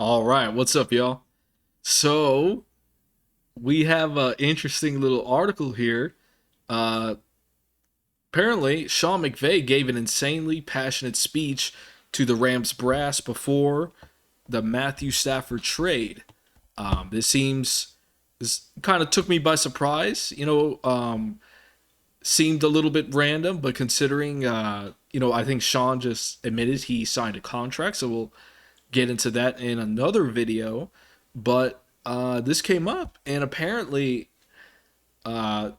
All right, what's up, y'all? So we have an interesting little article here. Uh, Apparently, Sean McVay gave an insanely passionate speech to the Rams brass before the Matthew Stafford trade. This kind of took me by surprise. Seemed a little bit random, but considering I think Sean just admitted he signed a contract, so we'll get into that in another video. But this came up, and apparently, uh,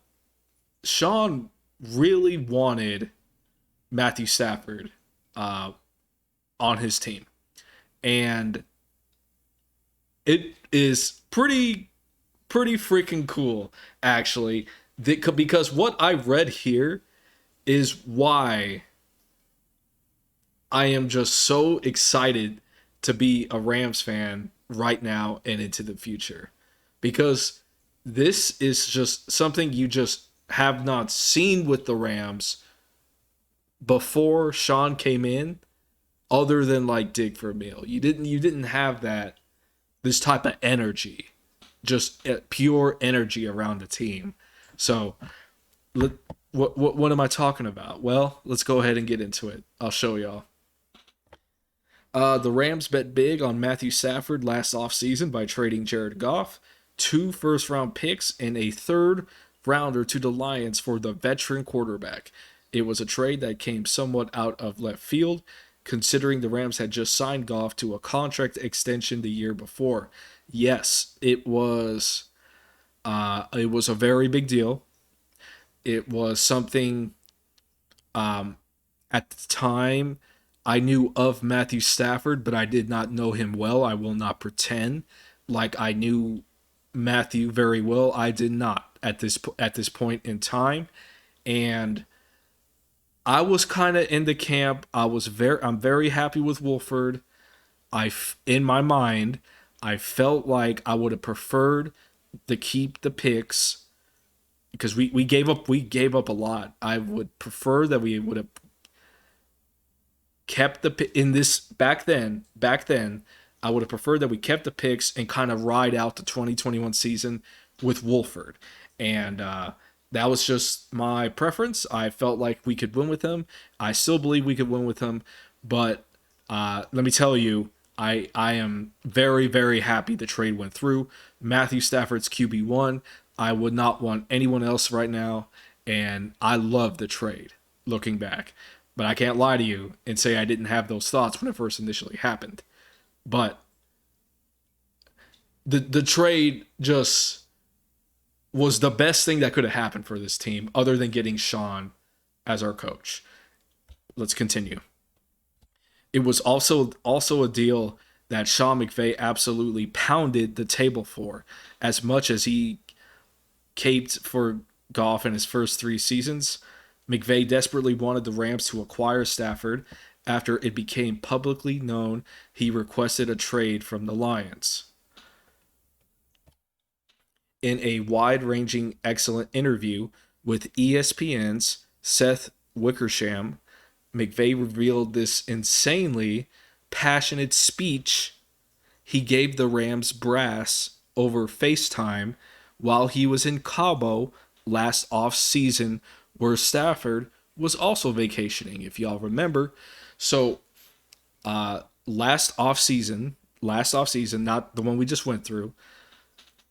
Sean really wanted Matthew Stafford uh, on his team, and it is pretty freaking cool, actually. Because what I read here is why I am just so excited to be a Rams fan right now and into the future. Because this is just something you just have not seen with the Rams before Sean came in, other than like dig for a meal. You didn't have this type of energy, just pure energy around the team. So what am I talking about? Well, let's go ahead and get into it. I'll show y'all. The Rams bet big on Matthew Stafford last offseason by trading Jared Goff, two first round picks, and a third rounder to the Lions for the veteran quarterback. It was a trade that came somewhat out of left field, considering the Rams had just signed Goff to a contract extension the year before. Yes, it was. It was a very big deal. It was something at the time. I knew of Matthew Stafford, but I did not know him well. I will not pretend like I knew Matthew very well. I did not at this point in time, and I was kind of in the camp. I'm very happy with Wolford. In my mind, I felt like I would have preferred to keep the picks because we gave up a lot. I would prefer that we would have kept in this back then. I would have preferred that we kept the picks and kind of ride out the 2021 season with Wolford, and that was just my preference. I felt like we could win with him. I still believe we could win with him, but let me tell you, I am very very happy the trade went through. Matthew Stafford's QB1. I would not want anyone else right now, and I love the trade. Looking back, but I can't lie to you and say I didn't have those thoughts when it first initially happened. But the trade just was the best thing that could have happened for this team, other than getting Sean as our coach. Let's continue. It was also a deal that Sean McVay absolutely pounded the table for, as much as he caped for Goff in his first three seasons. McVay desperately wanted the Rams to acquire Stafford after it became publicly known he requested a trade from the Lions. In a wide ranging, excellent interview with ESPN's Seth Wickersham, McVay revealed this insanely passionate speech he gave the Rams brass over FaceTime while he was in Cabo last off-season, where Stafford was also vacationing, if y'all remember. So last off season, not the one we just went through.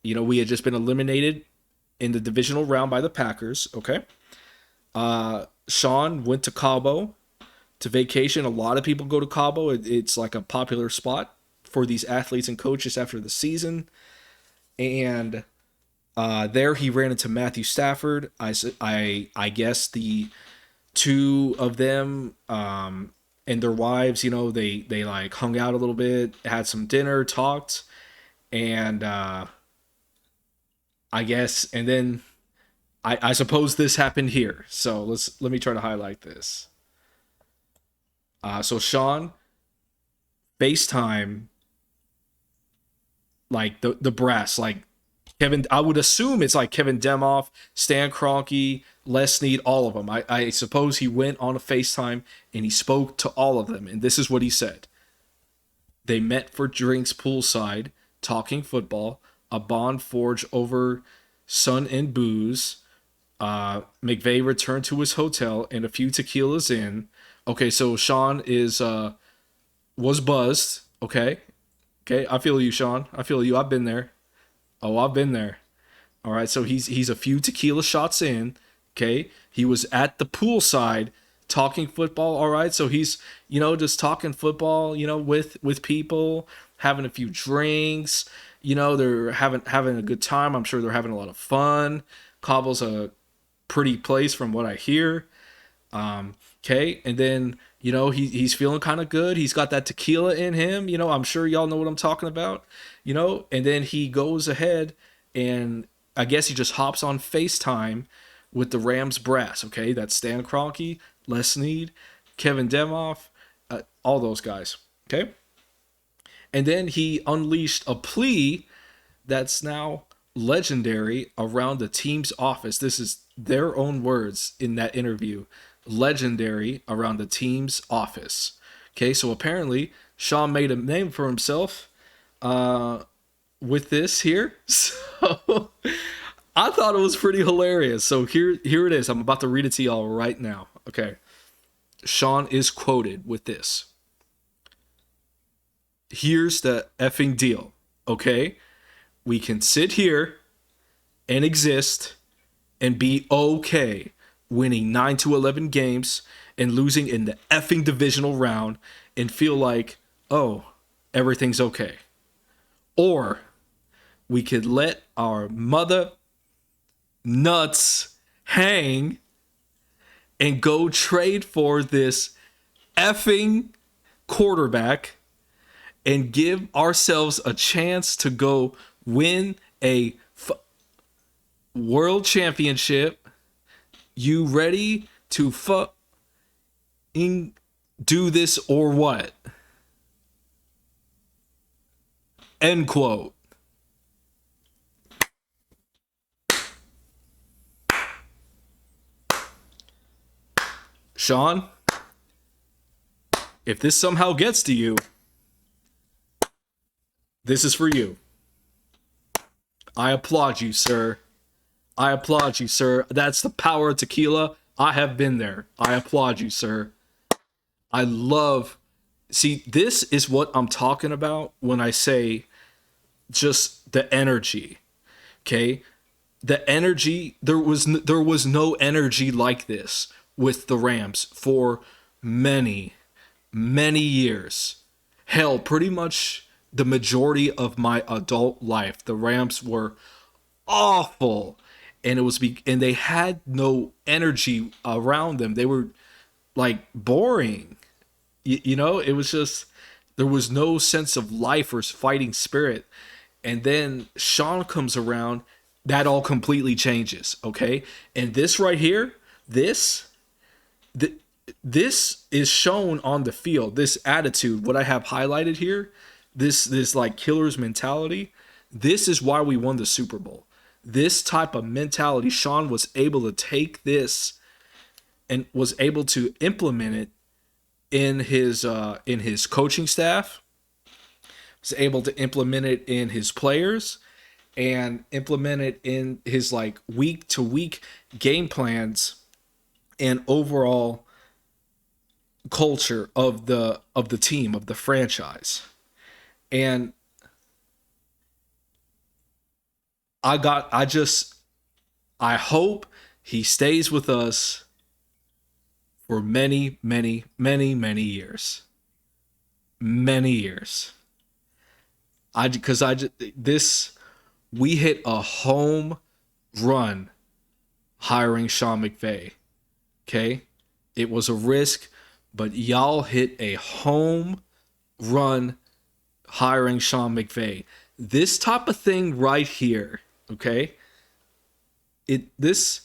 We had just been eliminated in the divisional round by the Packers. Okay. Sean went to Cabo to vacation. A lot of people go to Cabo. It's like a popular spot for these athletes and coaches after the season. And there he ran into Matthew Stafford. I guess the two of them and their wives, they like hung out a little bit, had some dinner, talked, and I guess, and then I suppose this happened here. So let me try to highlight this. So Sean FaceTime, like the brass, like Kevin. I would assume it's like Kevin Demoff, Stan Kroenke, Les Snead, all of them. I suppose he went on a FaceTime and he spoke to all of them, and this is what he said: They met for drinks poolside, talking football, a bond forged over sun and booze. McVay returned to his hotel and a few tequilas in. Okay, so Sean is was buzzed. Okay, okay, I feel you, Sean. I feel you. I've been there. Oh, I've been there. All right, so he's a few tequila shots in. Okay, he was at the poolside talking football. All right, so he's just talking football. With people, having a few drinks. They're having a good time. I'm sure they're having a lot of fun. Cabo's a pretty place from what I hear. Okay, and then he's feeling kind of good. He's got that tequila in him. I'm sure y'all know what I'm talking about. And then he goes ahead and I guess he just hops on FaceTime with the Rams brass. Okay, that's Stan Kroenke, Les Snead, Kevin Demoff, all those guys. Okay, and then he unleashed a plea that's now legendary around the team's office. This is their own words in that interview. Legendary around the team's office. Okay, so apparently Sean made a name for himself with this here. So I thought it was pretty hilarious. So here it is. I'm about to read it to y'all right now. Okay. Sean is quoted with this. Here's the effing deal. Okay? We can sit here and exist and be okay winning 9-11 games and losing in the effing divisional round and feel like, oh, everything's okay. Or we could let our mother nuts hang and go trade for this effing quarterback and give ourselves a chance to go win a world championship. You ready to do this or what? End quote. Sean, if this somehow gets to you, this is for you. I applaud you, sir. I applaud you, sir. That's the power of tequila. I have been there. I applaud you, sir. See, this is what I'm talking about when I say just the energy. Okay? The energy, there was no energy like this with the Rams for many, many years. Hell, pretty much the majority of my adult life, the Rams were awful. And and they had no energy around them. They were like boring. It was just, there was no sense of life or fighting spirit. And then Sean comes around, that all completely changes. Okay. And this right here, this is shown on the field. This attitude, what I have highlighted here, this like killer's mentality, this is why we won the Super Bowl. This type of mentality, Sean was able to take this and was able to implement it in his coaching staff, was able to implement it in his players, and implement it in his like week to week game plans and overall culture of the team, of the franchise. And I hope he stays with us for many, many, many, many years. Many years. We hit a home run hiring Sean McVay. Okay? It was a risk, but y'all hit a home run hiring Sean McVay. This type of thing right here, okay? This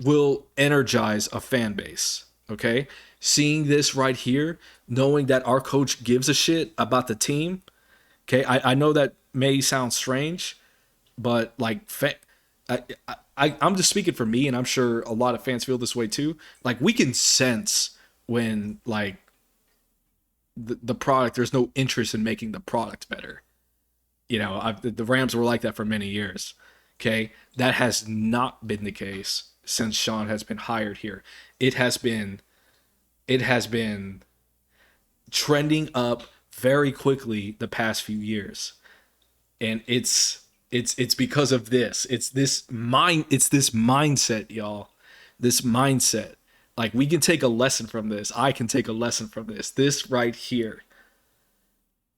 will energize a fan base, okay? Seeing this right here, knowing that our coach gives a shit about the team, okay? I know that may sound strange, but like, I'm just speaking for me, and I'm sure a lot of fans feel this way too. Like, we can sense when like the product. There's no interest in making the product better. The Rams were like that for many years. Okay, that has not been the case since Sean has been hired here. It has been it has been trending up very quickly the past few years, and it's because of this. It's this mindset, y'all. This mindset. Like, we can take a lesson from this. I can take a lesson from this. This right here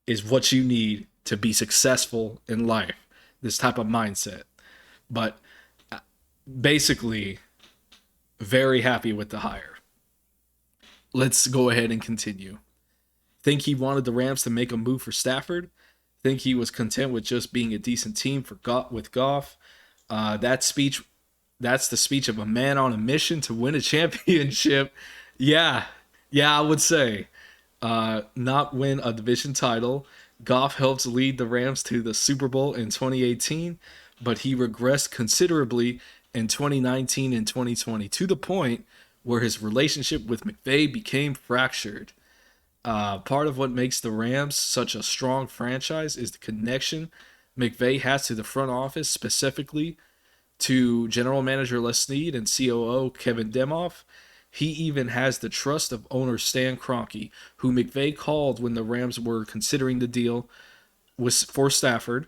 is what you need to be successful in life. This type of mindset. But basically, very happy with the hire. Let's go ahead and continue. Think he wanted the Rams to make a move for Stafford? Think he was content with just being a decent team with Goff? That speech, that's the speech of a man on a mission to win a championship. Yeah, yeah, I would say. Not win a division title. Goff helped lead the Rams to the Super Bowl in 2018, but he regressed considerably in 2019 and 2020 to the point where his relationship with McVay became fractured. Part of what makes the Rams such a strong franchise is the connection McVay has to the front office, specifically to General Manager Les Snead and COO Kevin Demoff. He even has the trust of owner Stan Kroenke, who McVay called when the Rams were considering the deal for Stafford,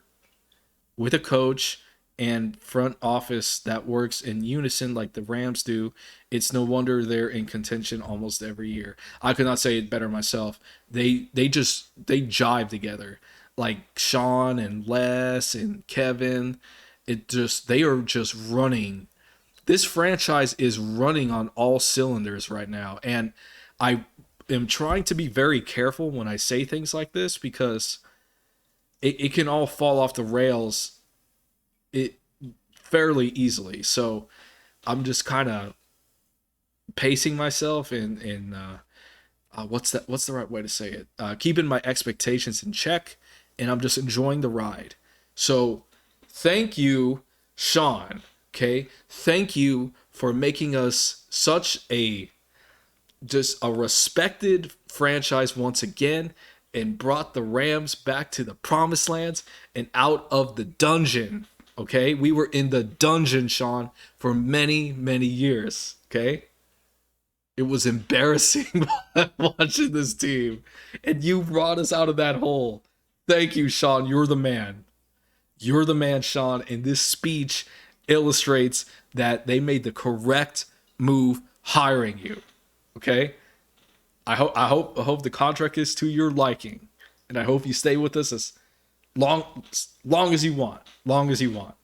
with a coach and front office that works in unison like the Rams do. It's no wonder they're in contention almost every year. I could not say it better myself. They jive together. Like Sean and Les and Kevin, they are just running. This franchise is running on all cylinders right now, and I am trying to be very careful when I say things like this, because it can all fall off the rails it fairly easily. So I'm just kind of pacing myself and what's the right way to say it? Keeping my expectations in check, and I'm just enjoying the ride. So thank you, Sean. Okay, thank you for making us such a just a respected franchise once again, and brought the Rams back to the promised lands and out of the dungeon. Okay, we were in the dungeon, Sean, for many, many years. Okay, it was embarrassing watching this team, and you brought us out of that hole. Thank you, Sean. You're the man. You're the man, Sean. And this speech illustrates that they made the correct move hiring you. Okay? I hope the contract is to your liking. And I hope you stay with us as long as you want. Long as you want.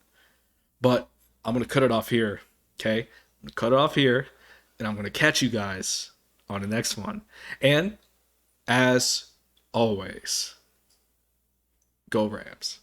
But I'm gonna cut it off here. Okay? I'm gonna cut it off here. And I'm gonna catch you guys on the next one. And as always, go Rams.